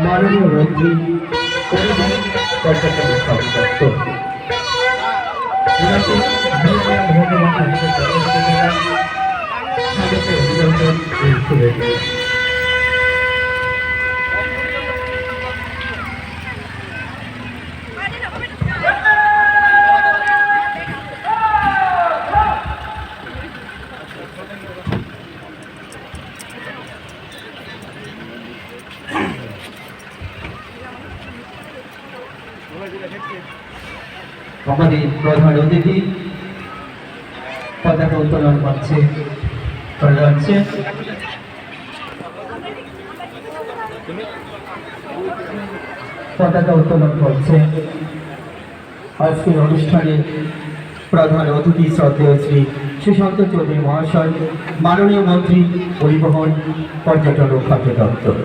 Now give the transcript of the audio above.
মাননীয় মন্ত্রী পরিবহন পর্যটন দপ্তর ভগবান স্বাগত অভিনন্দন শুভেচ্ছা। আমাদের প্রধান অতিথি পতাকা উত্তোলন করছে আজকের অনুষ্ঠানে প্রধান অতিথি শ্রদ্ধেয় শ্রী সুশান্ত চৌধুরী মহাশয়, মাননীয় মন্ত্রী পরিবহন পর্যটন ও খাদ্য দপ্তর।